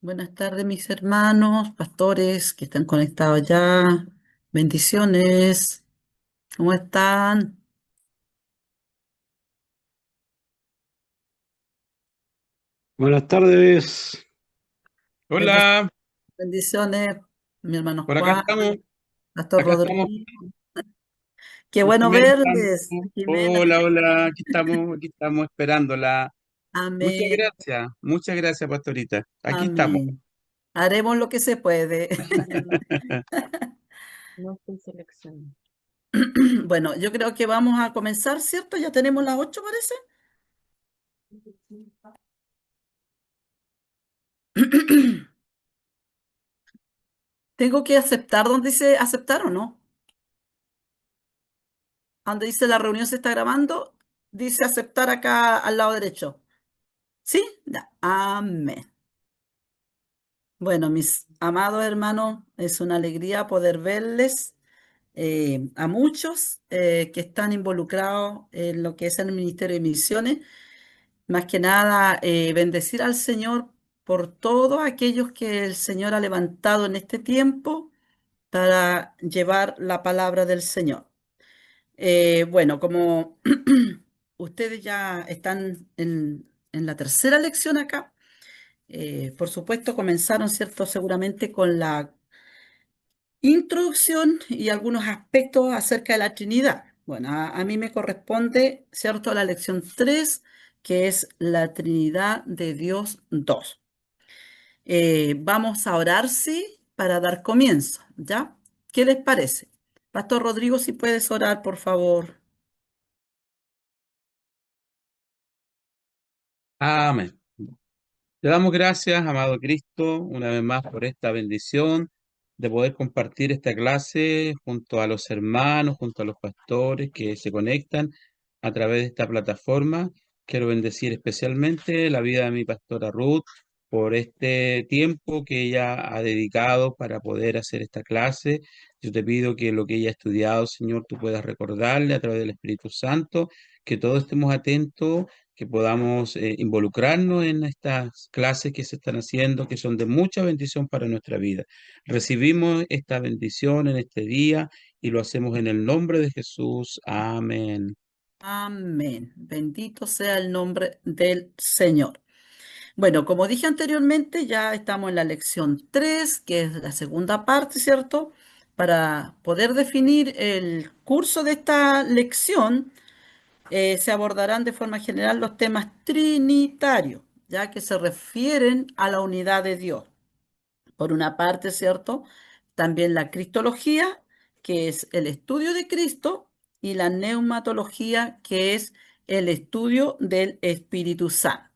Buenas tardes, mis hermanos, pastores que están conectados ya. Bendiciones. ¿Cómo están? Buenas tardes. Bendi- Hola, Bendiciones, mi hermano por Juan, Pastor acá estamos Rodrigo. Qué en bueno primer verles. plano. Jimena, Hola, hola, aquí estamos esperándola. amén, Muchas gracias, pastorita. Aquí estamos. amén. Haremos lo que se puede. No estoy seleccionando. Bueno, yo creo que vamos a comenzar, ¿cierto? Ya tenemos las 8, parece. Tengo que aceptar donde dice aceptar o no. Donde dice la reunión se está grabando, dice aceptar acá al lado derecho. ¿Sí? Ya. Amén. Bueno, mis amados hermanos, es una alegría poder verles a muchos que están involucrados en lo que es el Ministerio de Misiones. Más que nada, bendecir al Señor por todos aquellos que el Señor ha levantado en este tiempo para llevar la palabra del Señor. Bueno, como ustedes ya están en la tercera lección acá, por supuesto comenzaron, ¿cierto? Seguramente con la introducción y algunos aspectos acerca de la Trinidad. Bueno, a mí me corresponde, ¿cierto? La lección 3, que es la Trinidad de Dios 2. Vamos a orar, sí, para dar comienzo, ¿ya? ¿Qué les parece? Pastor Rodrigo, si puedes orar, por favor. Amén. Te damos gracias, amado Cristo, una vez más por esta bendición de poder compartir esta clase junto a los hermanos, junto a los pastores que se conectan a través de esta plataforma. Quiero bendecir especialmente la vida de mi pastora Ruth por este tiempo que ella ha dedicado para poder hacer esta clase. Yo te pido que lo que ella ha estudiado, Señor, tú puedas recordarle a través del Espíritu Santo, que todos estemos atentos, que podamos involucrarnos en estas clases que se están haciendo, que son de mucha bendición para nuestra vida. Recibimos esta bendición en este día y lo hacemos en el nombre de Jesús. Amén. Amén. Bendito sea el nombre del Señor. Bueno, como dije anteriormente, ya estamos en la lección 3, que es la segunda parte, ¿cierto? Para poder definir el curso de esta lección, se abordarán de forma general los temas trinitarios, ya que se refieren a la unidad de Dios. Por una parte, ¿cierto? También la cristología, que es el estudio de Cristo, y la neumatología, que es el estudio del Espíritu Santo.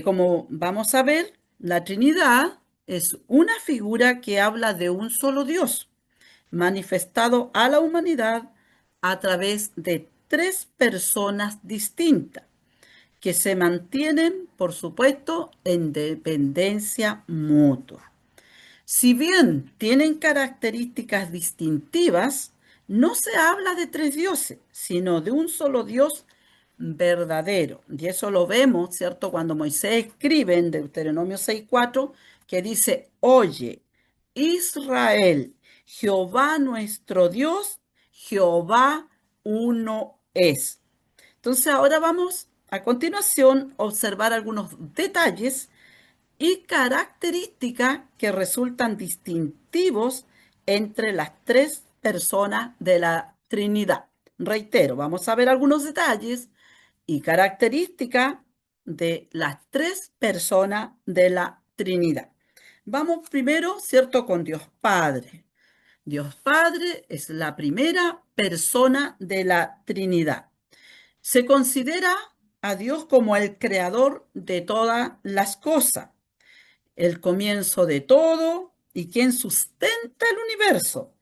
Como vamos a ver, la Trinidad es una figura que habla de un solo Dios, manifestado a la humanidad a través de tres personas distintas, que se mantienen, por supuesto, en dependencia mutua. Si bien tienen características distintivas, no se habla de tres dioses, sino de un solo Dios verdadero. Y eso lo vemos, ¿cierto? Cuando Moisés escribe en Deuteronomio 6:4, que dice, oye, Israel, Jehová nuestro Dios, Jehová uno es. Entonces ahora vamos a continuación a observar algunos detalles y características que resultan distintivos entre las tres personas de la Trinidad. Reitero, vamos a ver algunos detalles y características de las tres personas de la Trinidad. Vamos primero, ¿cierto?, con Dios Padre. Dios Padre es la primera persona de la Trinidad. Se considera a Dios como el creador de todas las cosas, el comienzo de todo y quien sustenta el universo,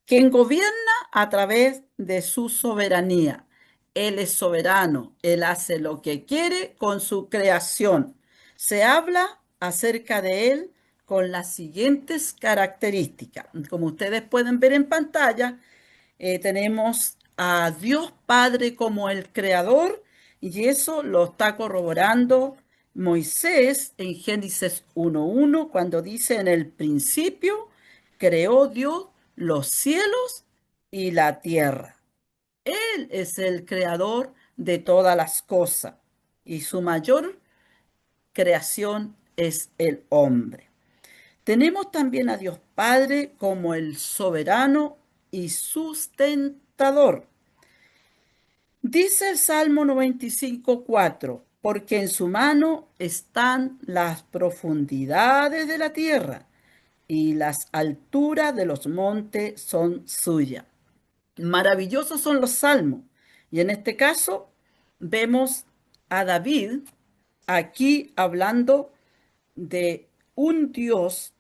quien gobierna a través de su soberanía. Él es soberano, él hace lo que quiere con su creación. Se habla acerca de él con las siguientes características. Como ustedes pueden ver en pantalla, tenemos a Dios Padre como el creador y eso lo está corroborando Moisés en Génesis 1:1 cuando dice en el principio creó Dios los cielos y la tierra. Él es el creador de todas las cosas y su mayor creación es el hombre. Tenemos también a Dios Padre como el soberano y sustentador. Dice el Salmo 95:4, porque en su mano están las profundidades de la tierra y las alturas de los montes son suyas. Maravillosos son los salmos. Y en este caso vemos a David aquí hablando de un Dios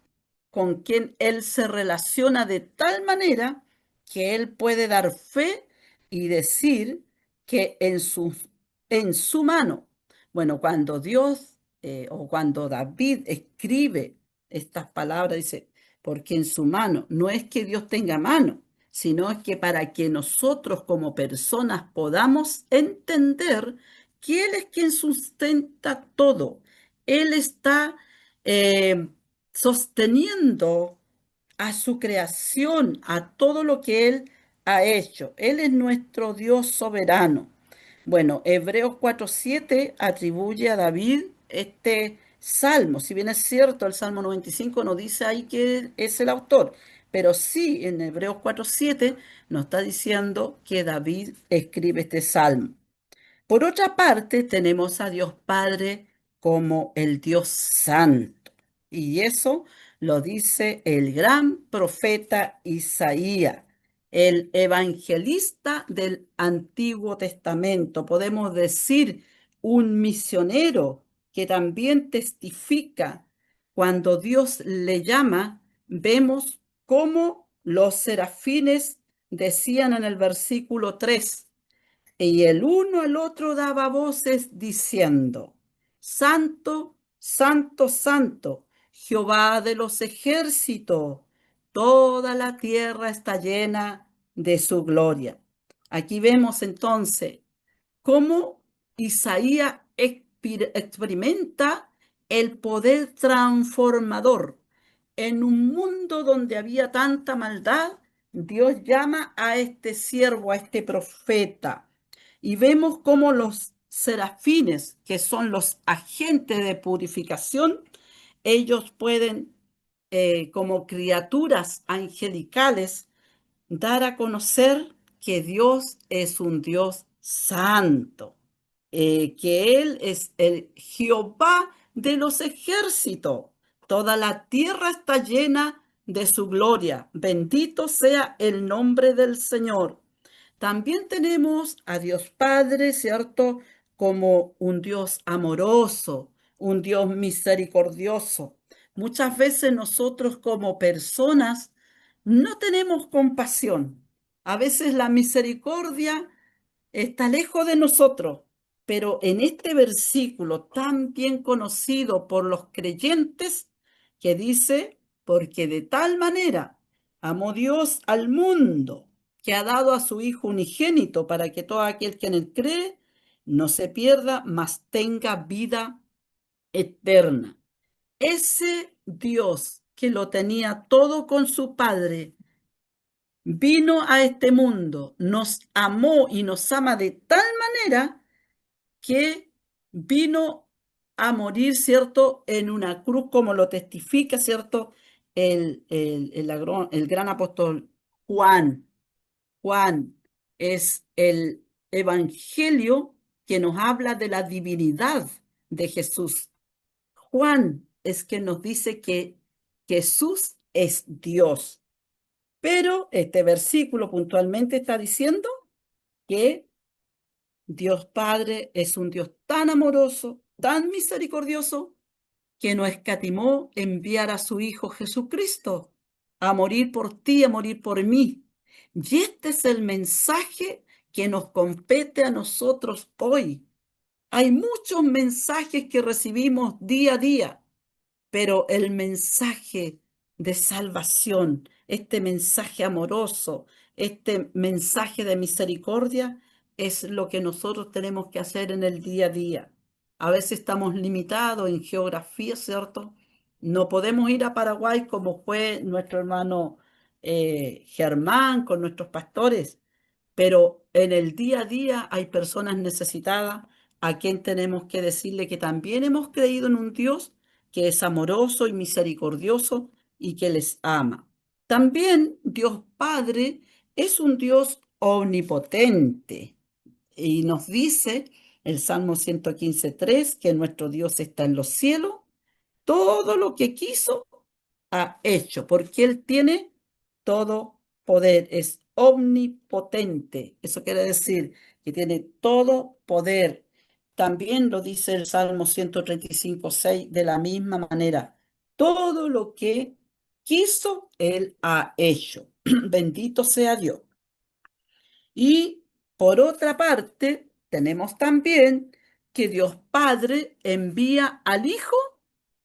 con quien él se relaciona de tal manera que él puede dar fe y decir que en su mano, bueno, cuando Dios o cuando David escribe estas palabras, dice, porque en su mano, no es que Dios tenga mano, sino es que para que nosotros como personas podamos entender que Él es quien sustenta todo. Él está eh, sosteniendo a su creación, a todo lo que Él ha hecho. Él es nuestro Dios soberano. Bueno, Hebreos 4:7 atribuye a David este salmo. Si bien es cierto, el Salmo 95 no dice ahí que es el autor, pero sí en Hebreos 4:7 nos está diciendo que David escribe este salmo. Por otra parte, tenemos a Dios Padre como el Dios Santo. Y eso lo dice el gran profeta Isaías, el evangelista del Antiguo Testamento. Podemos decir un misionero que también testifica cuando Dios le llama. Vemos cómo los serafines decían en el versículo 3. Y el uno al otro daba voces diciendo, Santo, Santo, Santo, Jehová de los ejércitos, toda la tierra está llena de su gloria. Aquí vemos entonces cómo Isaías experimenta el poder transformador. En un mundo donde había tanta maldad, Dios llama a este siervo, a este profeta. Y vemos cómo los serafines, que son los agentes de purificación, ellos pueden, como criaturas angelicales, dar a conocer que Dios es un Dios santo, que Él es el Jehová de los ejércitos. Toda la tierra está llena de su gloria. Bendito sea el nombre del Señor. También tenemos a Dios Padre, ¿cierto? Como un Dios amoroso, un Dios misericordioso. Muchas veces nosotros como personas no tenemos compasión. A veces la misericordia está lejos de nosotros, pero en este versículo tan bien conocido por los creyentes, que dice, porque de tal manera amó Dios al mundo, que ha dado a su Hijo unigénito para que todo aquel que en él cree no se pierda, mas tenga vida eterna. Ese Dios que lo tenía todo con su Padre, vino a este mundo, nos amó y nos ama de tal manera que vino a morir, ¿cierto?, en una cruz, como lo testifica, ¿cierto?, el gran apóstol Juan. Juan es el evangelio que nos habla de la divinidad de Jesús. Juan es que nos dice que Jesús es Dios. Pero este versículo puntualmente está diciendo que Dios Padre es un Dios tan amoroso, tan misericordioso, que no escatimó enviar a su Hijo Jesucristo a morir por ti, a morir por mí. Y este es el mensaje que nos compete a nosotros hoy. Hay muchos mensajes que recibimos día a día, pero el mensaje de salvación, este mensaje amoroso, este mensaje de misericordia, es lo que nosotros tenemos que hacer en el día a día. A veces estamos limitados en geografía, ¿cierto? No podemos ir a Paraguay como fue nuestro hermano Germán con nuestros pastores, pero en el día a día hay personas necesitadas a quien tenemos que decirle que también hemos creído en un Dios que es amoroso y misericordioso y que les ama. También Dios Padre es un Dios omnipotente y nos dice el Salmo 115:3 que nuestro Dios está en los cielos, todo lo que quiso ha hecho, porque Él tiene todo poder, es omnipotente. Eso quiere decir que tiene todo poder. También lo dice el Salmo 135:6 de la misma manera. Todo lo que quiso, Él ha hecho. Bendito sea Dios. Y por otra parte, tenemos también que Dios Padre envía al Hijo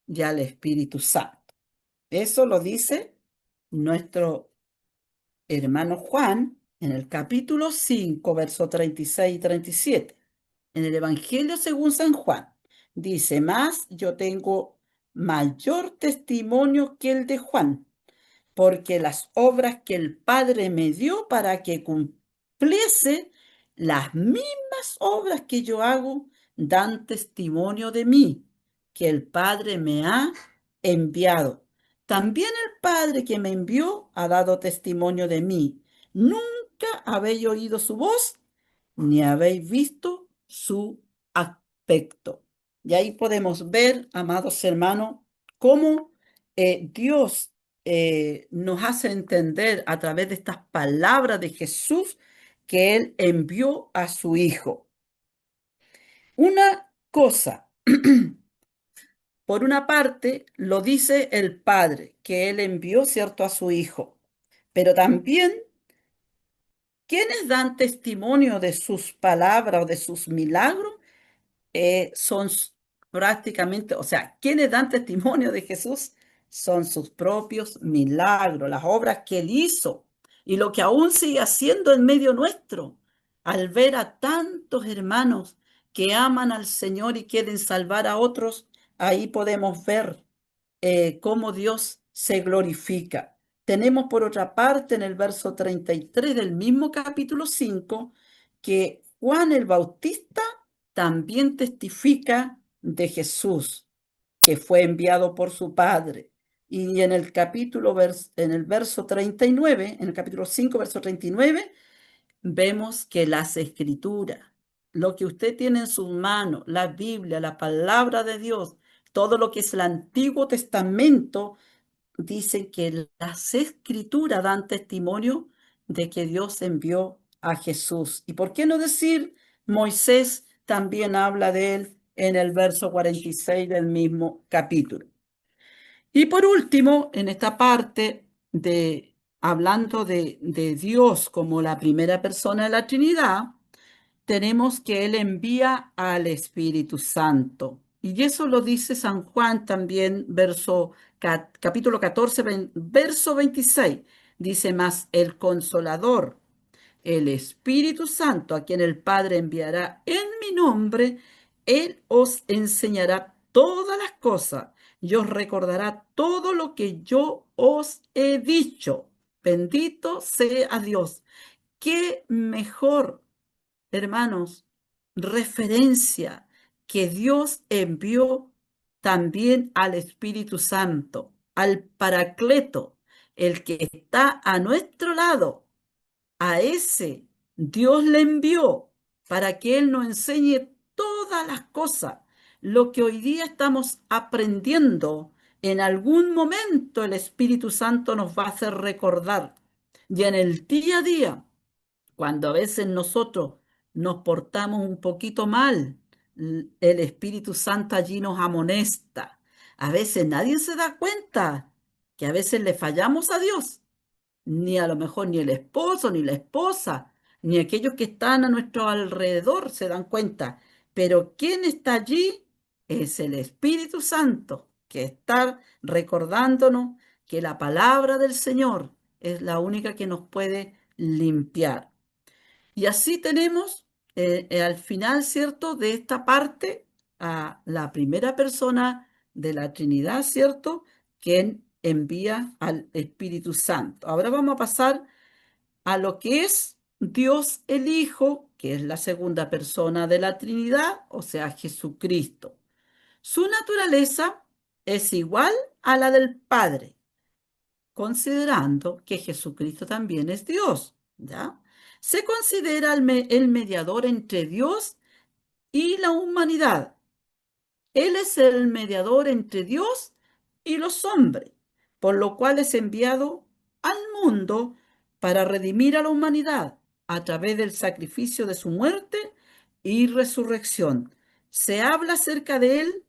y al Espíritu Santo. Eso lo dice nuestro hermano Juan en el capítulo 5, versos 36 y 37. En el Evangelio según San Juan, dice, más yo tengo mayor testimonio que el de Juan, porque las obras que el Padre me dio para que cumpliese las mismas obras que yo hago, dan testimonio de mí, que el Padre me ha enviado. También el Padre que me envió ha dado testimonio de mí. Nunca habéis oído su voz, ni habéis visto su aspecto. Y ahí podemos ver, amados hermanos, cómo Dios nos hace entender a través de estas palabras de Jesús que Él envió a su Hijo. Una cosa, por una parte, lo dice el Padre, que Él envió, ¿cierto?, a su Hijo, pero también quienes dan testimonio de sus palabras o de sus milagros son prácticamente, o sea, quienes dan testimonio de Jesús son sus propios milagros, las obras que Él hizo y lo que aún sigue haciendo en medio nuestro. Al ver a tantos hermanos que aman al Señor y quieren salvar a otros, ahí podemos ver cómo Dios se glorifica. Tenemos por otra parte en el verso 33 del mismo capítulo 5 que Juan el Bautista también testifica de Jesús, que fue enviado por su Padre. Y en el en el verso 39, en el capítulo 5, verso 39, vemos que las escrituras, lo que usted tiene en sus manos, la Biblia, la palabra de Dios, todo lo que es el Antiguo Testamento, dicen que las escrituras dan testimonio de que Dios envió a Jesús. ¿Y por qué no decir Moisés también habla de él en el verso 46 del mismo capítulo? Y por último, en esta parte de hablando de Dios como la primera persona de la Trinidad, tenemos que Él envía al Espíritu Santo. Y eso lo dice San Juan también, capítulo 14, verso 26. Dice más, el Consolador, el Espíritu Santo, a quien el Padre enviará en mi nombre, Él os enseñará todas las cosas y os recordará todo lo que yo os he dicho. Bendito sea Dios. Qué mejor, hermanos, referencia que Dios envió también al Espíritu Santo, al Paracleto, el que está a nuestro lado. A ese Dios le envió para que Él nos enseñe todas las cosas. Lo que hoy día estamos aprendiendo, en algún momento el Espíritu Santo nos va a hacer recordar. Y en el día a día, cuando a veces nosotros nos portamos un poquito mal, el Espíritu Santo allí nos amonesta. A veces nadie se da cuenta que a veces le fallamos a Dios, ni a lo mejor ni el esposo, ni la esposa, ni aquellos que están a nuestro alrededor se dan cuenta. Pero quien está allí es el Espíritu Santo, que está recordándonos que la palabra del Señor es la única que nos puede limpiar. Y así tenemos al final, ¿cierto?, de esta parte, a la primera persona de la Trinidad, ¿cierto? Quien envía al Espíritu Santo. Ahora vamos a pasar a lo que es Dios el Hijo, que es la segunda persona de la Trinidad, o sea, Jesucristo. Su naturaleza es igual a la del Padre, considerando que Jesucristo también es Dios, ¿ya? Se considera el mediador entre Dios y la humanidad. Él es el mediador entre Dios y los hombres, por lo cual es enviado al mundo para redimir a la humanidad a través del sacrificio de su muerte y resurrección. Se habla acerca de él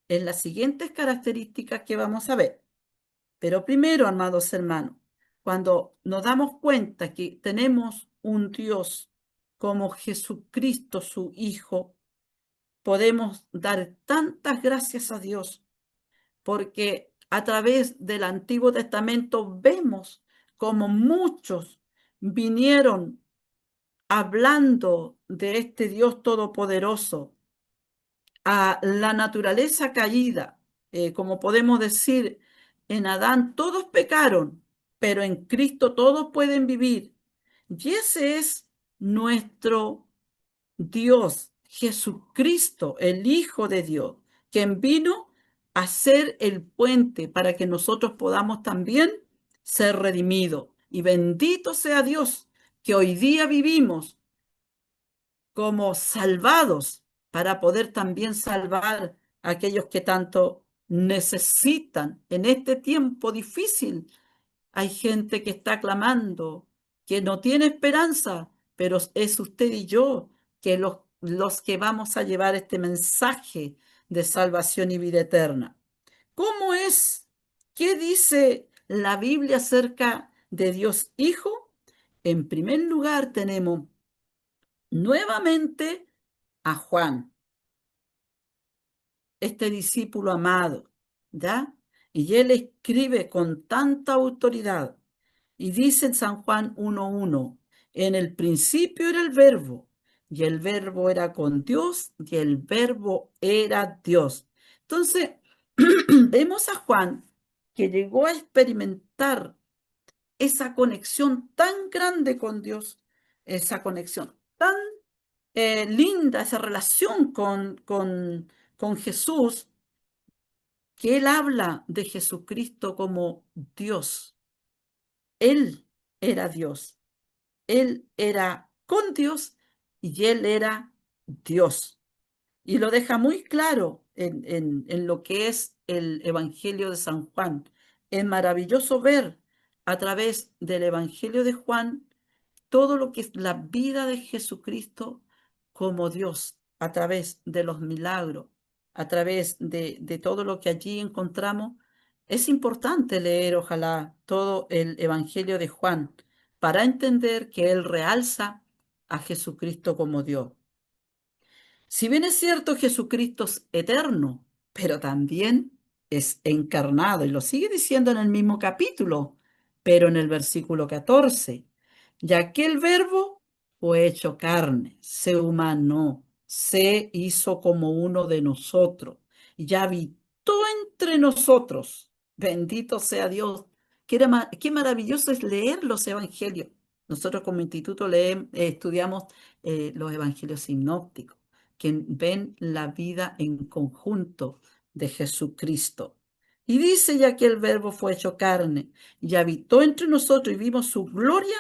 en las siguientes características que vamos a ver. Pero primero, amados hermanos, cuando nos damos cuenta que tenemos un Dios como Jesucristo, su Hijo, podemos dar tantas gracias a Dios, porque a través del Antiguo Testamento vemos como muchos vinieron hablando de este Dios todopoderoso a la naturaleza caída. Como podemos decir, en Adán todos pecaron, pero en Cristo todos pueden vivir. Y ese es nuestro Dios, Jesucristo, el Hijo de Dios, quien vino a ser el puente para que nosotros podamos también ser redimidos. Y bendito sea Dios que hoy día vivimos como salvados para poder también salvar a aquellos que tanto necesitan en este tiempo difícil. Hay gente que está clamando, que no tiene esperanza, pero es usted y yo que los que vamos a llevar este mensaje de salvación y vida eterna. ¿Cómo es? ¿Qué dice la Biblia acerca de Dios Hijo? En primer lugar tenemos nuevamente a Juan, este discípulo amado, ¿ya? Y él escribe con tanta autoridad y dice en San Juan 1:1, en el principio era el verbo, y el verbo era con Dios, y el verbo era Dios. Entonces, vemos a Juan que llegó a experimentar esa conexión tan grande con Dios, esa conexión tan linda, esa relación con Jesús, que él habla de Jesucristo como Dios. Él era Dios. Él era con Dios y él era Dios. Y lo deja muy claro en lo que es el Evangelio de San Juan. Es maravilloso ver a través del Evangelio de Juan todo lo que es la vida de Jesucristo como Dios, a través de los milagros, a través de todo lo que allí encontramos. Es importante leer, ojalá, todo el Evangelio de Juan para entender que él realza a Jesucristo como Dios. Si bien es cierto, Jesucristo es eterno, pero también es encarnado, y lo sigue diciendo en el mismo capítulo, pero en el versículo 14, ya que el verbo fue hecho carne, se humanó, se hizo como uno de nosotros, y habitó entre nosotros. Bendito sea Dios. Qué maravilloso es leer los evangelios. Nosotros como instituto estudiamos los evangelios sinópticos que ven la vida en conjunto de Jesucristo. Y dice ya que el verbo fue hecho carne y habitó entre nosotros y vimos su gloria,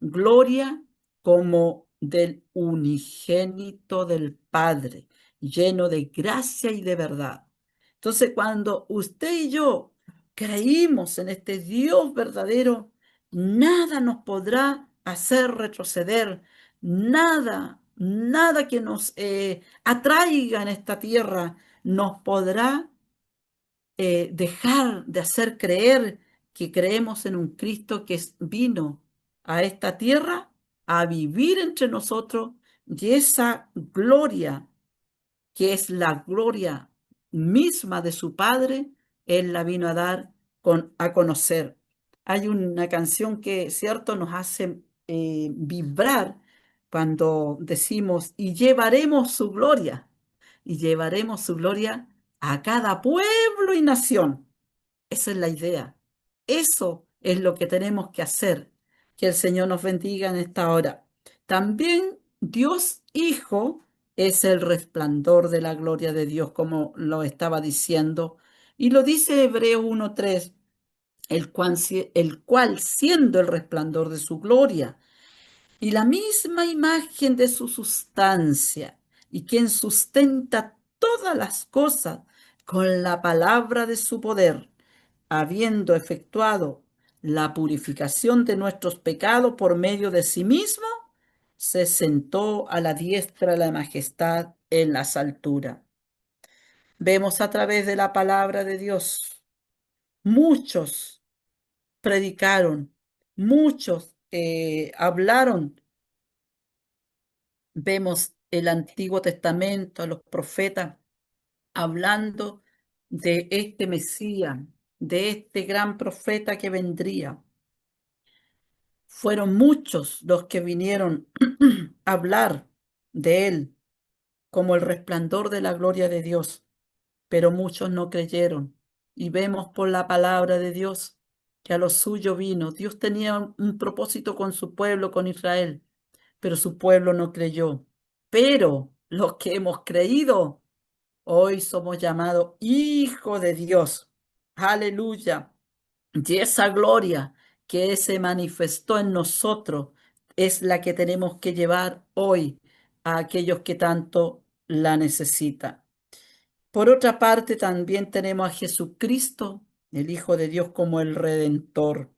gloria como del unigénito del Padre, lleno de gracia y de verdad. Entonces, cuando usted y yo creímos en este Dios verdadero, nada nos podrá hacer retroceder, nada, nada que nos atraiga en esta tierra nos podrá dejar de hacer creer que creemos en un Cristo que vino a esta tierra a vivir entre nosotros y esa gloria que es la gloria misma de su Padre, Él la vino a dar a conocer. Hay una canción que, cierto, nos hace vibrar cuando decimos, y llevaremos su gloria. y llevaremos su gloria a cada pueblo y nación. Esa es la idea. Eso es lo que tenemos que hacer. Que el Señor nos bendiga en esta hora. También Dios Hijo es el resplandor de la gloria de Dios, como lo estaba diciendo. Y lo dice Hebreo 1:3, el cual siendo el resplandor de su gloria y la misma imagen de su sustancia, y quien sustenta todas las cosas con la palabra de su poder, habiendo efectuado la purificación de nuestros pecados por medio de sí mismo, se sentó a la diestra de la majestad en las alturas. Vemos a través de la palabra de Dios, muchos predicaron, muchos hablaron. Vemos el Antiguo Testamento, a los profetas hablando de este Mesías, de este gran profeta que vendría. Fueron muchos los que vinieron a hablar de él como el resplandor de la gloria de Dios, pero muchos no creyeron. Y vemos por la palabra de Dios que a lo suyo vino. Dios tenía un propósito con su pueblo, con Israel, pero su pueblo no creyó. Pero los que hemos creído, hoy somos llamados hijos de Dios. Aleluya. Y esa gloria que se manifestó en nosotros es la que tenemos que llevar hoy a aquellos que tanto la necesitan. Por otra parte, también tenemos a Jesucristo, el Hijo de Dios, como el Redentor.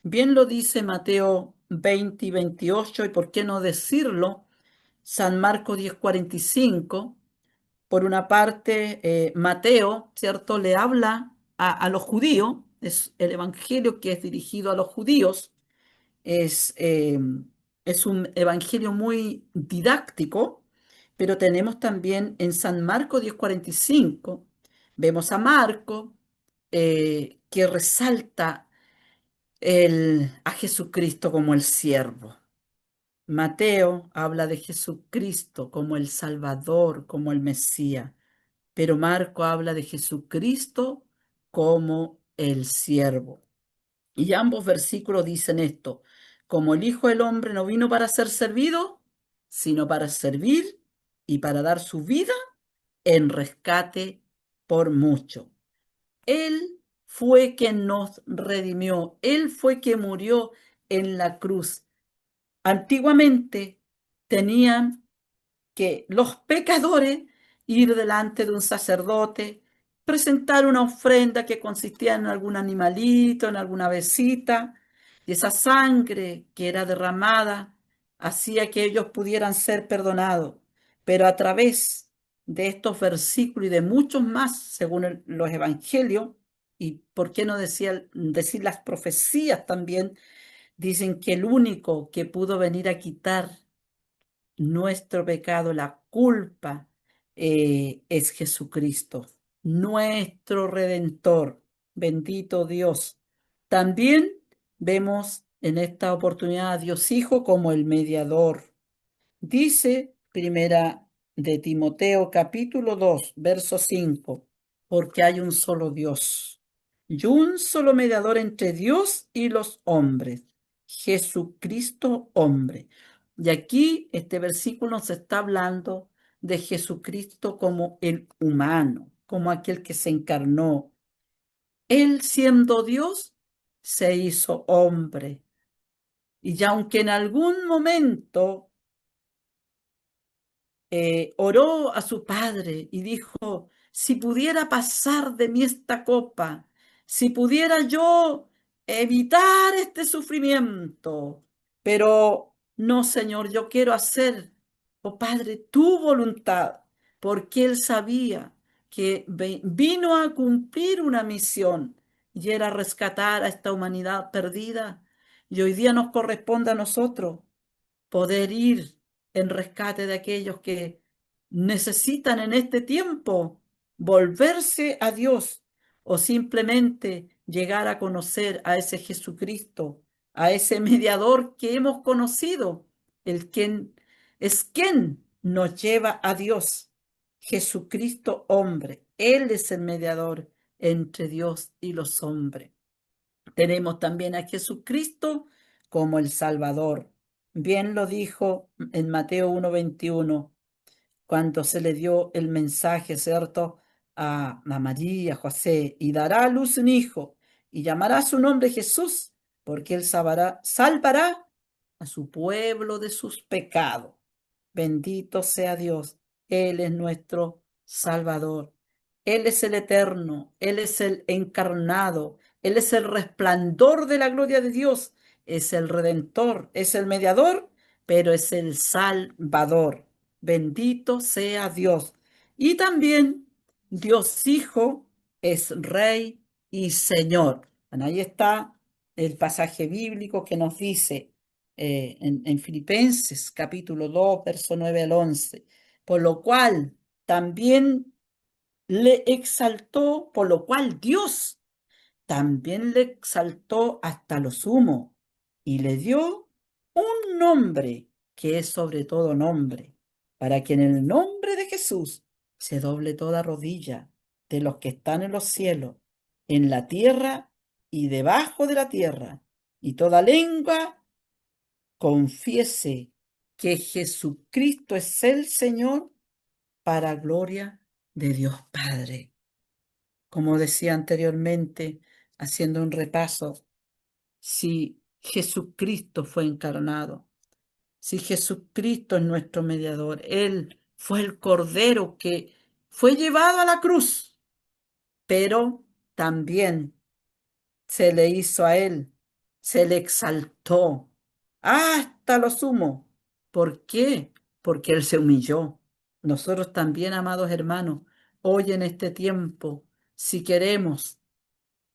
Bien lo dice Mateo 20 y 28, y por qué no decirlo, San Marcos 10:45. Por una parte, Mateo, ¿cierto? Le habla a los judíos, es el evangelio que es dirigido a los judíos, es, eh, es un evangelio muy didáctico, pero tenemos también en San Marcos 10:45, vemos a Marco que resalta a Jesucristo como el siervo. Mateo habla de Jesucristo como el Salvador, como el Mesías, pero Marco habla de Jesucristo como el siervo. Y ambos versículos dicen esto: como el Hijo del Hombre no vino para ser servido, sino para servir y para dar su vida en rescate por mucho. Él fue quien nos redimió, Él fue quien murió en la cruz. Antiguamente tenían que los pecadores ir delante de un sacerdote, presentar una ofrenda que consistía en algún animalito, en alguna besita, y esa sangre que era derramada hacía que ellos pudieran ser perdonados. Pero a través de estos versículos y de muchos más, según los evangelios, y por qué no decir las profecías también, dicen que el único que pudo venir a quitar nuestro pecado, la culpa, es Jesucristo, nuestro Redentor. Bendito Dios. También vemos en esta oportunidad a Dios Hijo como el mediador. Dice Primera de Timoteo capítulo 2 verso 5, porque hay un solo Dios y un solo mediador entre Dios y los hombres, Jesucristo hombre. Y aquí este versículo nos está hablando de Jesucristo como el humano, como aquel que se encarnó. Él siendo Dios, se hizo hombre. Y ya aunque en algún momento oró a su padre y dijo: si pudiera pasar de mí esta copa, si pudiera yo evitar este sufrimiento, pero no, Señor, yo quiero hacer, oh Padre, tu voluntad, porque él sabía que vino a cumplir una misión y era rescatar a esta humanidad perdida. Y hoy día nos corresponde a nosotros poder ir en rescate de aquellos que necesitan en este tiempo volverse a Dios o simplemente llegar a conocer a ese Jesucristo, a ese mediador que hemos conocido, el quien es quien nos lleva a Dios. Jesucristo hombre. Él es el mediador entre Dios y los hombres. Tenemos también a Jesucristo como el Salvador. Bien lo dijo en Mateo 1:21 cuando se le dio el mensaje, ¿cierto? A María, José, y dará a luz un hijo, y llamará su nombre Jesús, porque él salvará a su pueblo de sus pecados. Bendito sea Dios, Él es nuestro Salvador. Él es el eterno, Él es el encarnado, Él es el resplandor de la gloria de Dios, es el redentor, es el mediador, pero es el Salvador. Bendito sea Dios. Y también Dios Hijo es Rey y Señor. Bueno, ahí está el pasaje bíblico que nos dice en Filipenses capítulo 2, verso 9 al 11. Por lo cual también le exaltó, por lo cual Dios también le exaltó hasta lo sumo y le dio un nombre que es sobre todo nombre, para que en el nombre de Jesús se doble toda rodilla de los que están en los cielos, en la tierra y debajo de la tierra, y toda lengua confiese que Jesucristo es el Señor para gloria de Dios Padre. Como decía anteriormente, haciendo un repaso, si Jesucristo fue encarnado, si Jesucristo es nuestro mediador, Él fue el Cordero que fue llevado a la cruz, pero también se le hizo a Él, se le exaltó hasta lo sumo. ¿Por qué? Porque Él se humilló. Nosotros también, amados hermanos, hoy en este tiempo, si queremos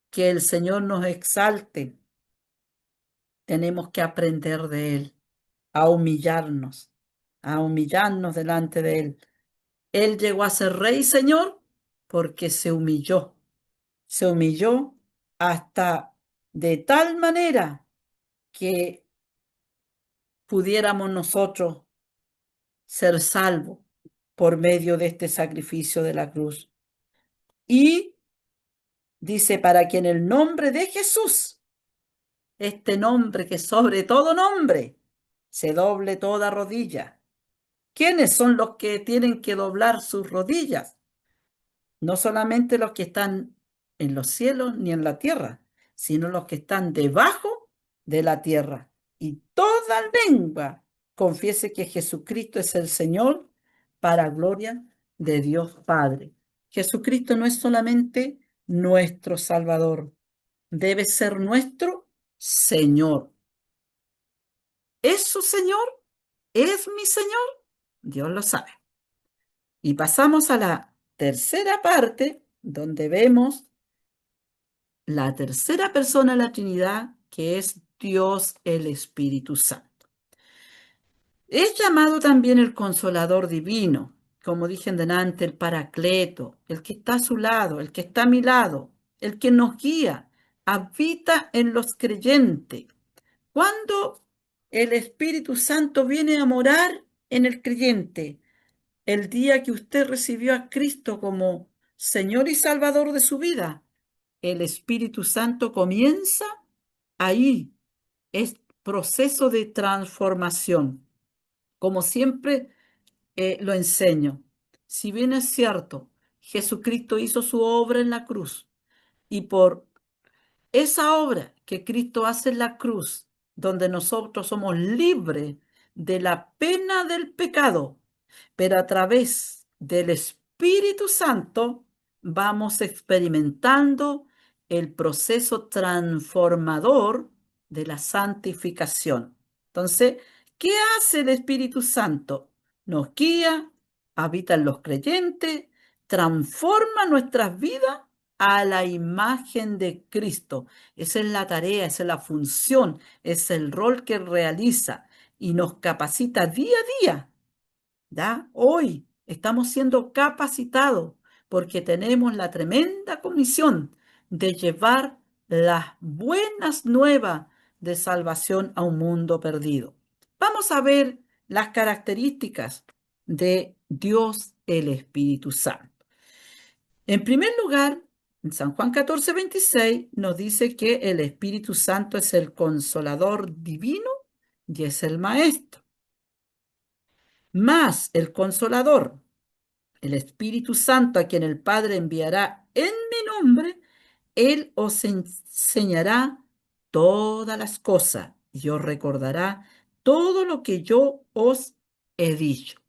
que el Señor nos exalte, tenemos que aprender de Él, a humillarnos delante de Él. Él llegó a ser Rey y Señor porque se humilló hasta de tal manera que pudiéramos nosotros ser salvos por medio de este sacrificio de la cruz. Y dice, para que en el nombre de Jesús, este nombre que sobre todo nombre, se doble toda rodilla. ¿Quiénes son los que tienen que doblar sus rodillas? No solamente los que están en los cielos ni en la tierra, sino los que están debajo de la tierra. Y toda lengua confiese que Jesucristo es el Señor para gloria de Dios Padre. Jesucristo no es solamente nuestro Salvador, debe ser nuestro Señor. ¿Es su Señor? ¿Es mi Señor? Dios lo sabe. Y pasamos a la tercera parte, donde vemos la tercera persona de la Trinidad, que es Dios el Espíritu Santo. Es llamado también el Consolador Divino, como dije delante, el Paracleto, el que está a su lado, el que está a mi lado, el que nos guía, habita en los creyentes. Cuando el Espíritu Santo viene a morar en el creyente, el día que usted recibió a Cristo como Señor y Salvador de su vida, el Espíritu Santo comienza ahí. Es proceso de transformación. Como siempre lo enseño. Si bien es cierto, Jesucristo hizo su obra en la cruz y por esa obra que Cristo hace en la cruz, donde nosotros somos libres de la pena del pecado, pero a través del Espíritu Santo vamos experimentando el proceso transformador de la santificación. Entonces, ¿qué hace el Espíritu Santo? Nos guía, habita en los creyentes, transforma nuestras vidas a la imagen de Cristo. Esa es la tarea, esa es la función, es el rol que realiza y nos capacita día a día. ¿Ya? Hoy estamos siendo capacitados porque tenemos la tremenda comisión de llevar las buenas nuevas de salvación a un mundo perdido. Vamos a ver las características de Dios el Espíritu Santo. En primer lugar, en San Juan 14:26 nos dice que el Espíritu Santo es el consolador divino y es el maestro. Más el consolador, el Espíritu Santo, a quien el Padre enviará en mi nombre, Él os enseñará todas las cosas y os recordará todo lo que yo os he dicho.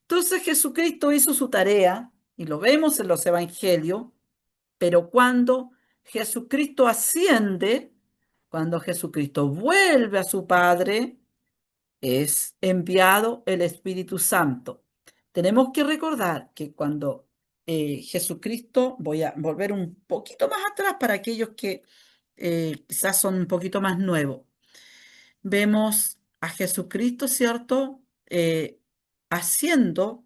Entonces Jesucristo hizo su tarea, y lo vemos en los evangelios, pero cuando Jesucristo asciende, cuando Jesucristo vuelve a su Padre, es enviado el Espíritu Santo. Tenemos que recordar que cuando Jesucristo, voy a volver un poquito más atrás para aquellos que quizás son un poquito más nuevos, vemos a Jesucristo, ¿cierto? Haciendo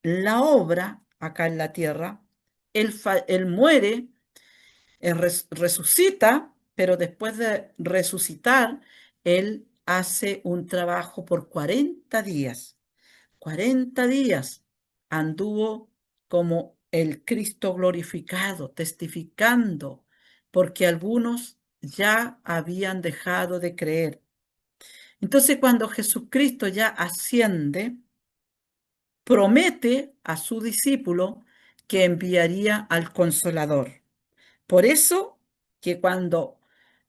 la obra acá en la tierra. Él muere, resucita, pero después de resucitar, él hace un trabajo por 40 días. 40 días anduvo como el Cristo glorificado, testificando, porque algunos ya habían dejado de creer. Entonces, cuando Jesucristo ya asciende, promete a su discípulo que enviaría al Consolador. Por eso que cuando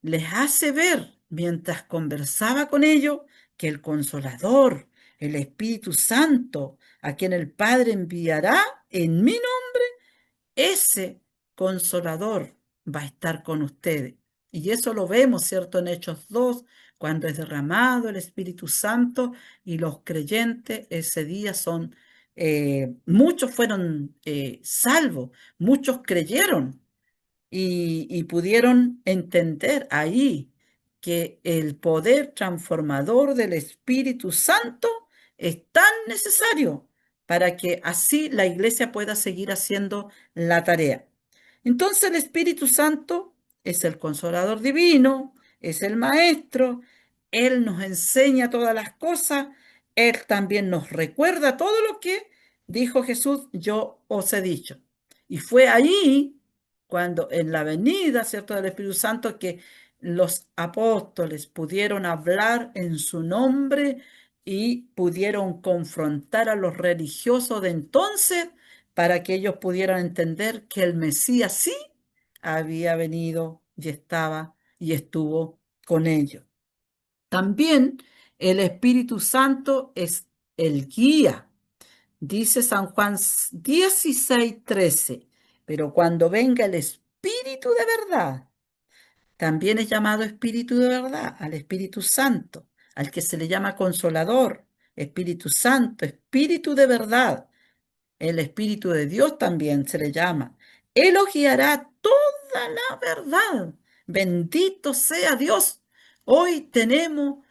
les hace ver, mientras conversaba con ellos, que el Consolador, el Espíritu Santo, a quien el Padre enviará en mi nombre, ese Consolador va a estar con ustedes. Y eso lo vemos, ¿cierto? En Hechos 2, cuando es derramado el Espíritu Santo y los creyentes ese día son, muchos fueron salvos, muchos creyeron y pudieron entender ahí que el poder transformador del Espíritu Santo es tan necesario para que así la iglesia pueda seguir haciendo la tarea. Entonces el Espíritu Santo es el consolador divino, es el maestro, Él nos enseña todas las cosas, Él también nos recuerda todo lo que dijo Jesús, yo os he dicho. Y fue ahí cuando en la venida, ¿cierto?, del Espíritu Santo, que los apóstoles pudieron hablar en su nombre y pudieron confrontar a los religiosos de entonces para que ellos pudieran entender que el Mesías sí había venido y estaba y estuvo con ellos. También el Espíritu Santo es el guía. Dice San Juan 16:13, pero cuando venga el Espíritu de verdad, también es llamado Espíritu de verdad, al Espíritu Santo, al que se le llama Consolador, Espíritu Santo, Espíritu de verdad, el Espíritu de Dios también se le llama. Él os guiará toda la verdad. Bendito sea Dios. Hoy tenemos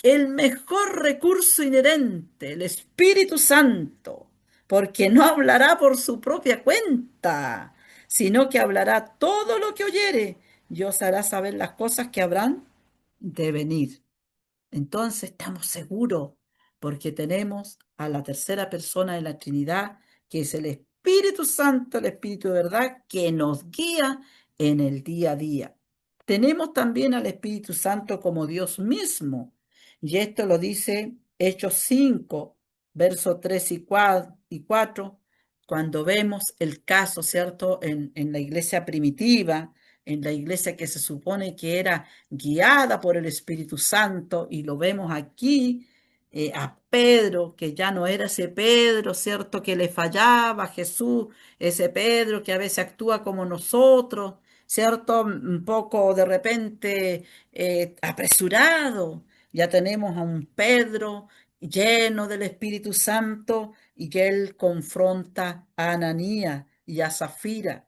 el mejor recurso inherente, el Espíritu Santo, porque no hablará por su propia cuenta, sino que hablará todo lo que oyere y os hará saber las cosas que habrán de venir. Entonces estamos seguros porque tenemos a la tercera persona de la Trinidad, que es el Espíritu Santo, el Espíritu de verdad, que nos guía en el día a día. Tenemos también al Espíritu Santo como Dios mismo, y esto lo dice Hechos 5, versos 3 y 4, cuando vemos el caso, ¿cierto?, en la iglesia primitiva, en la iglesia que se supone que era guiada por el Espíritu Santo, y lo vemos aquí a Pedro, que ya no era ese Pedro, ¿cierto?, que le fallaba a Jesús, ese Pedro que a veces actúa como nosotros, ¿cierto?, un poco de repente apresurado. Ya tenemos a un Pedro lleno del Espíritu Santo y que él confronta a Ananías y a Zafira.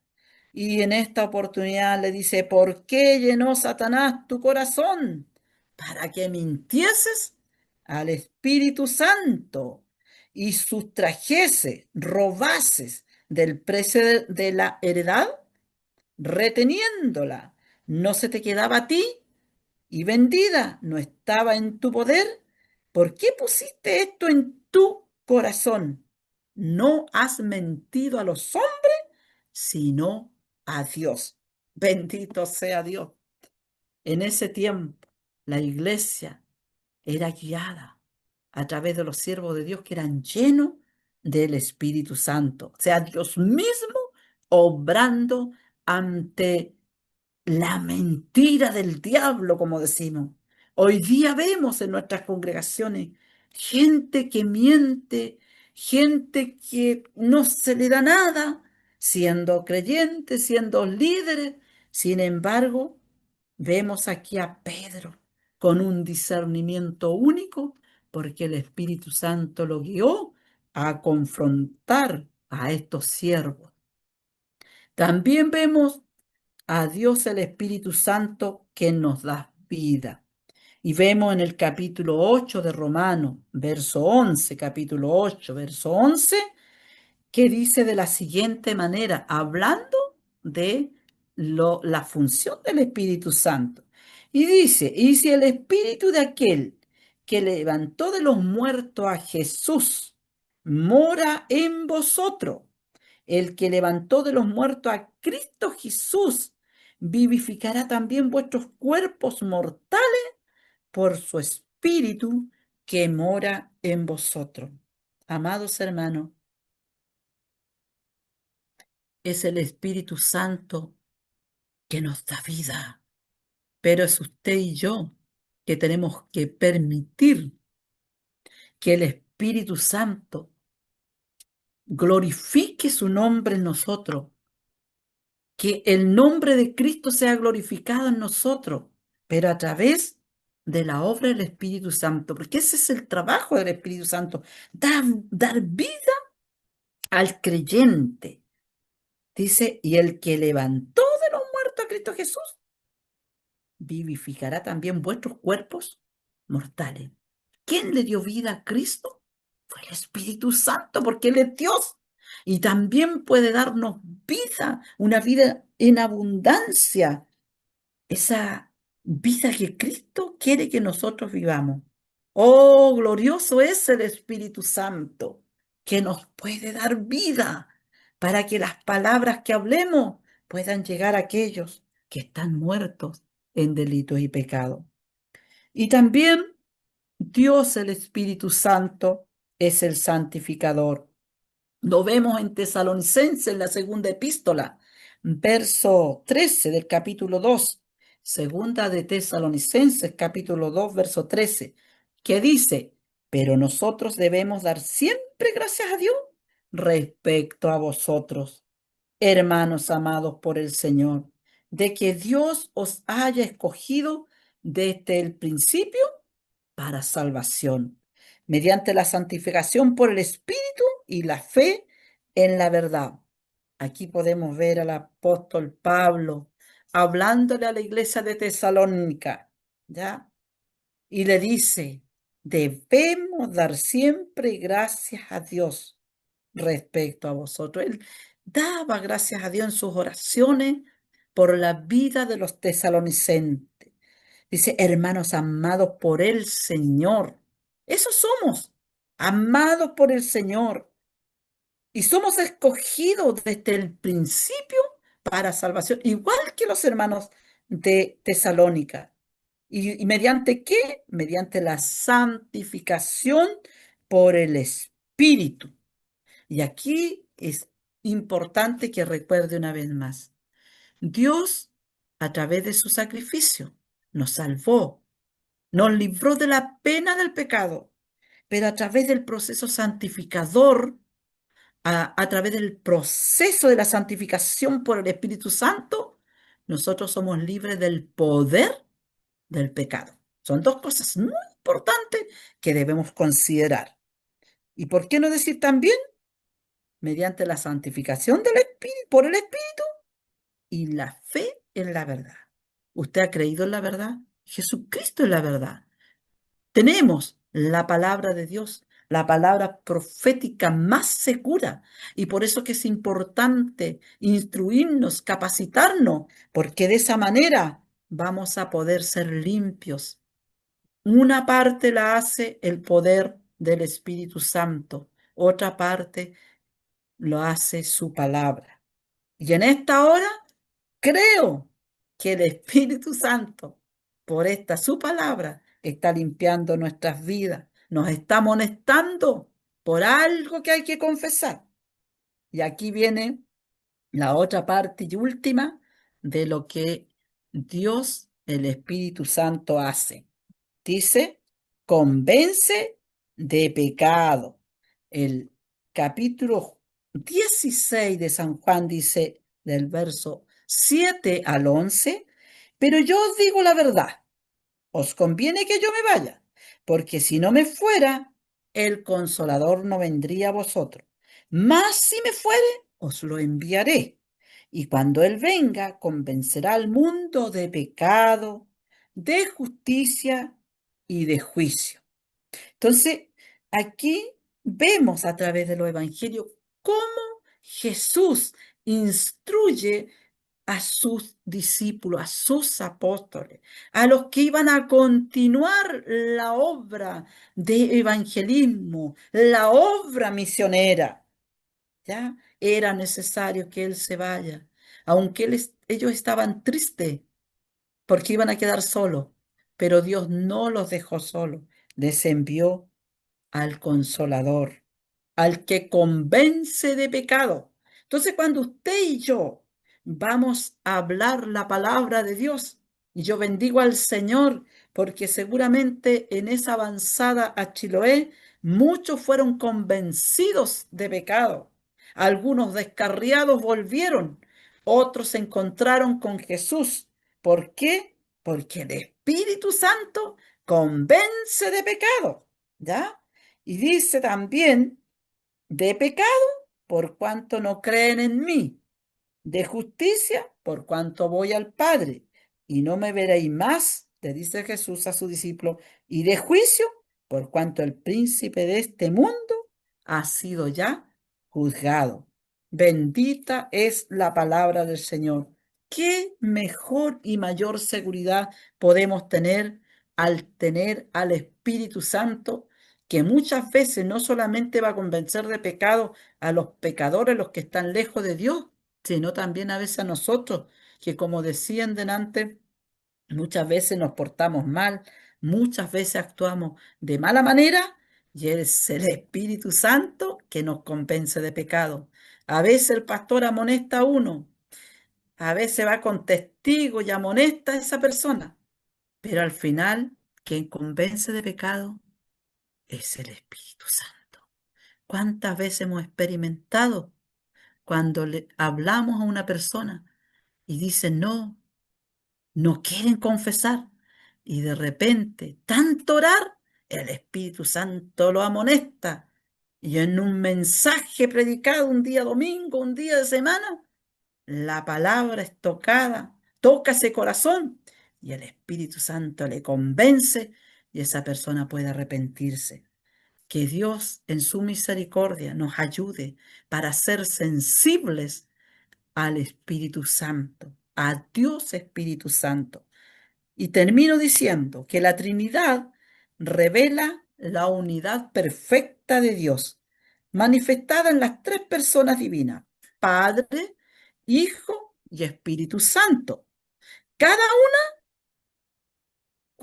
Y en esta oportunidad le dice, ¿por qué llenó Satanás tu corazón? Para que mintieses al Espíritu Santo y sustrajeses, robases del precio de la heredad, reteniéndola. No se te quedaba a ti y vendida, no estaba en tu poder. ¿Por qué pusiste esto en tu corazón? no has mentido a los hombres, sino a Dios. Bendito sea Dios. En ese tiempo, la iglesia era guiada a través de los siervos de Dios que eran llenos del Espíritu Santo. O sea, Dios mismo obrando ante la mentira del diablo, como decimos. Hoy día vemos en nuestras congregaciones gente que miente, gente que no se le da nada, siendo creyentes, siendo líderes. Sin embargo, vemos aquí a Pedro con un discernimiento único, porque el Espíritu Santo lo guió a confrontar a estos siervos. También vemos a Dios el Espíritu Santo que nos da vida. Y vemos en el capítulo 8 de Romanos, verso 11, capítulo 8, verso 11, que dice de la siguiente manera, hablando de la función del Espíritu Santo. Y dice, y si el Espíritu de aquel que levantó de los muertos a Jesús mora en vosotros, el que levantó de los muertos a Cristo Jesús, vivificará también vuestros cuerpos mortales por su Espíritu que mora en vosotros. Amados hermanos, es el Espíritu Santo que nos da vida, pero es usted y yo que tenemos que permitir que el Espíritu Santo glorifique su nombre en nosotros, que el nombre de Cristo sea glorificado en nosotros, pero a través de la obra del Espíritu Santo, porque ese es el trabajo del Espíritu Santo, dar vida al creyente. Dice, y el que levantó de los muertos a Cristo Jesús, vivificará también vuestros cuerpos mortales. ¿Quién le dio vida a Cristo? Fue el Espíritu Santo, porque Él es Dios. Y también puede darnos vida, una vida en abundancia, esa vida que Cristo quiere que nosotros vivamos. Oh, glorioso es el Espíritu Santo, que nos puede dar vida para que las palabras que hablemos puedan llegar a aquellos que están muertos en delitos y pecados. Y también Dios, el Espíritu Santo, es el santificador. Lo vemos en Tesalonicenses, en la segunda epístola, verso 13 del capítulo 2. Segunda de Tesalonicenses, capítulo 2, verso 13, que dice, pero nosotros debemos dar siempre gracias a Dios respecto a vosotros, hermanos amados por el Señor, de que Dios os haya escogido desde el principio para salvación, mediante la santificación por el Espíritu y la fe en la verdad. Aquí podemos ver al apóstol Pablo hablándole a la iglesia de Tesalónica, ¿ya? Y le dice, debemos dar siempre gracias a Dios respecto a vosotros. Él daba gracias a Dios en sus oraciones por la vida de los tesalonicenses. Dice, hermanos amados por el Señor. Eso somos, amados por el Señor. Y somos escogidos desde el principio para salvación, igual que los hermanos de Tesalónica. ¿Y mediante qué? Mediante la santificación por el Espíritu. Y aquí es importante que recuerde una vez más. Dios, a través de su sacrificio, nos salvó, nos libró de la pena del pecado, pero a través del proceso santificador, a través del proceso de la santificación por el Espíritu Santo, nosotros somos libres del poder del pecado. Son dos cosas muy importantes que debemos considerar. ¿Y por qué no decir también? Mediante la santificación del Espíritu, por el Espíritu y la fe en la verdad. ¿Usted ha creído en la verdad? Jesucristo es la verdad. Tenemos la palabra de Dios, la palabra profética más segura. Y por eso que es importante instruirnos, capacitarnos, porque de esa manera vamos a poder ser limpios. Una parte la hace el poder del Espíritu Santo, otra parte lo hace su palabra. Y en esta hora creo que el Espíritu Santo, por esta su palabra, está limpiando nuestras vidas, nos está amonestando por algo que hay que confesar. Y aquí viene la otra parte y última de lo que Dios, el Espíritu Santo, hace. Dice, convence de pecado. El capítulo 16 de San Juan dice, del verso 7 al 11, pero yo os digo la verdad, os conviene que yo me vaya, porque si no me fuera, el Consolador no vendría a vosotros. Mas si me fuere, os lo enviaré. Y cuando Él venga, convencerá al mundo de pecado, de justicia y de juicio. Entonces, aquí vemos a través de los evangelios cómo Jesús instruye a sus discípulos, a sus apóstoles, a los que iban a continuar la obra de evangelismo, la obra misionera. ¿Ya? Era necesario que Él se vaya, aunque ellos estaban tristes porque iban a quedar solos, pero Dios no los dejó solos, les envió al Consolador, al que convence de pecado. Entonces, cuando usted y yo vamos a hablar la palabra de Dios, y yo bendigo al Señor, porque seguramente en esa avanzada a Chiloé, muchos fueron convencidos de pecado. Algunos descarriados volvieron, otros se encontraron con Jesús. ¿Por qué? Porque el Espíritu Santo convence de pecado, ¿ya? Y dice también, de pecado, por cuanto no creen en mí, de justicia, por cuanto voy al Padre, y no me veréis más, le dice Jesús a su discípulo, y de juicio, por cuanto el príncipe de este mundo ha sido ya juzgado. Bendita es la palabra del Señor. ¿Qué mejor y mayor seguridad podemos tener al tener al Espíritu Santo, que muchas veces no solamente va a convencer de pecado a los pecadores, los que están lejos de Dios, sino también a veces a nosotros, que como decían delante, muchas veces nos portamos mal, muchas veces actuamos de mala manera y es el Espíritu Santo que nos convence de pecado. A veces el pastor amonesta a uno, a veces va con testigo y amonesta a esa persona, pero al final quien convence de pecado es el Espíritu Santo. ¿Cuántas veces hemos experimentado cuando le hablamos a una persona y dice no? No quieren confesar. Y de repente, tanto orar, el Espíritu Santo lo amonesta. Y en un mensaje predicado un día domingo, un día de semana, la palabra es tocada, toca ese corazón y el Espíritu Santo le convence y esa persona puede arrepentirse. Que Dios en su misericordia nos ayude para ser sensibles al Espíritu Santo, a Dios Espíritu Santo. Y termino diciendo que la Trinidad revela la unidad perfecta de Dios, manifestada en las tres personas divinas, Padre, Hijo y Espíritu Santo. Cada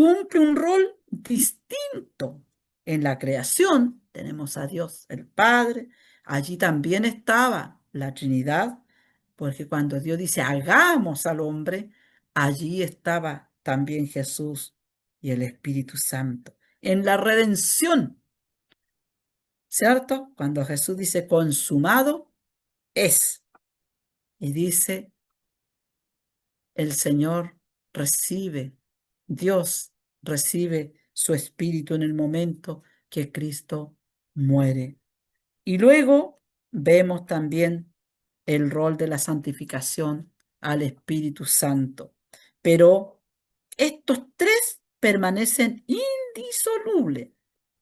cumple un rol distinto. En la creación tenemos a Dios el Padre, allí también estaba la Trinidad, porque cuando Dios dice hagamos al hombre, allí estaba también Jesús y el Espíritu Santo. En la redención, ¿cierto? Cuando Jesús dice consumado es, y dice el Señor recibe, Dios recibe su espíritu en el momento que Cristo muere. Y luego vemos también el rol de la santificación al Espíritu Santo. Pero estos tres permanecen indisolubles.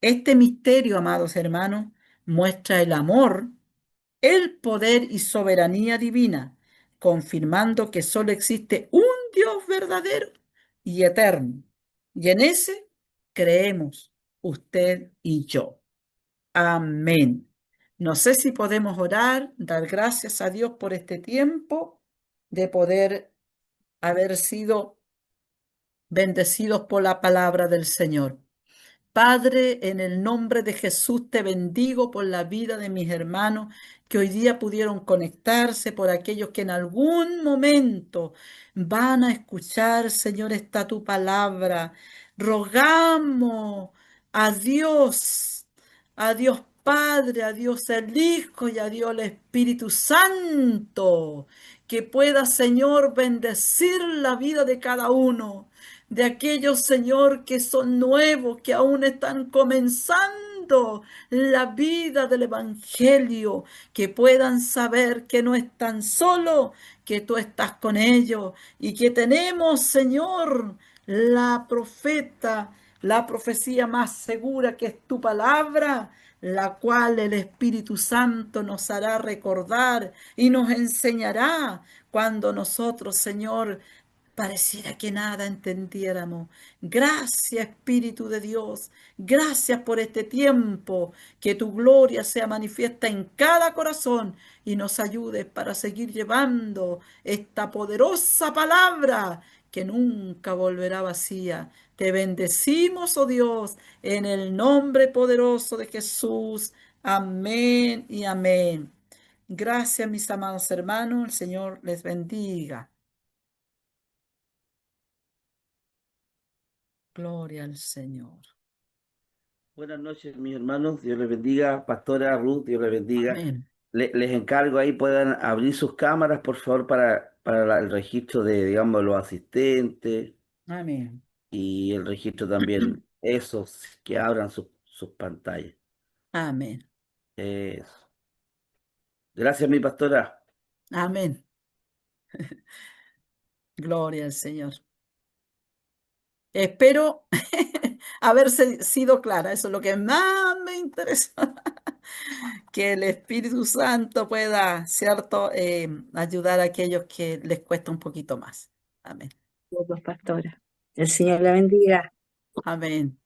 Este misterio, amados hermanos, muestra el amor, el poder y soberanía divina, confirmando que solo existe un Dios verdadero y eterno. Y en ese creemos usted y yo. Amén. No sé si podemos orar, dar gracias a Dios por este tiempo de poder haber sido bendecidos por la palabra del Señor. Padre, en el nombre de Jesús te bendigo por la vida de mis hermanos que hoy día pudieron conectarse, por aquellos que en algún momento van a escuchar, Señor, esta tu palabra. Rogamos a Dios Padre, a Dios el Hijo y a Dios el Espíritu Santo, que pueda, Señor, bendecir la vida de cada uno de aquellos, Señor, que son nuevos, que aún están comenzando la vida del Evangelio, que puedan saber que no están solos, que tú estás con ellos y que tenemos, Señor, la profeta, la profecía más segura que es tu palabra, la cual el Espíritu Santo nos hará recordar y nos enseñará cuando nosotros, Señor, pareciera que nada entendiéramos. Gracias, Espíritu de Dios. Gracias por este tiempo. Que tu gloria sea manifiesta en cada corazón y nos ayudes para seguir llevando esta poderosa palabra que nunca volverá vacía. Te bendecimos, oh Dios, en el nombre poderoso de Jesús. Amén y amén. Gracias, mis amados hermanos. El Señor les bendiga. Gloria al Señor. Buenas noches, mis hermanos. Dios les bendiga. Pastora Ruth, Dios les bendiga. Amén. Les encargo ahí puedan abrir sus cámaras, por favor, para el registro de, digamos, los asistentes Amén. y el registro también, esos que abran sus pantallas. Amén. Eso. Gracias, mi pastora. Amén. Gloria al Señor. Espero haber sido clara. Eso es lo que más me interesa. Que el Espíritu Santo pueda, ¿cierto? Ayudar a aquellos que les cuesta un poquito más. Amén. Pues, pastora. El Señor la bendiga. Amén.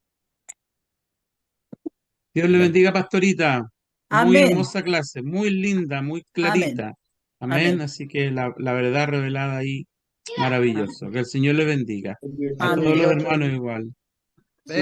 Dios le bendiga, pastorita. Muy Amén. hermosa clase, muy linda, muy Amén. clarita. Amén. Amén. Así que la verdad revelada ahí, maravilloso. Que el Señor le bendiga. A Amén. todos los hermanos igual. Sí.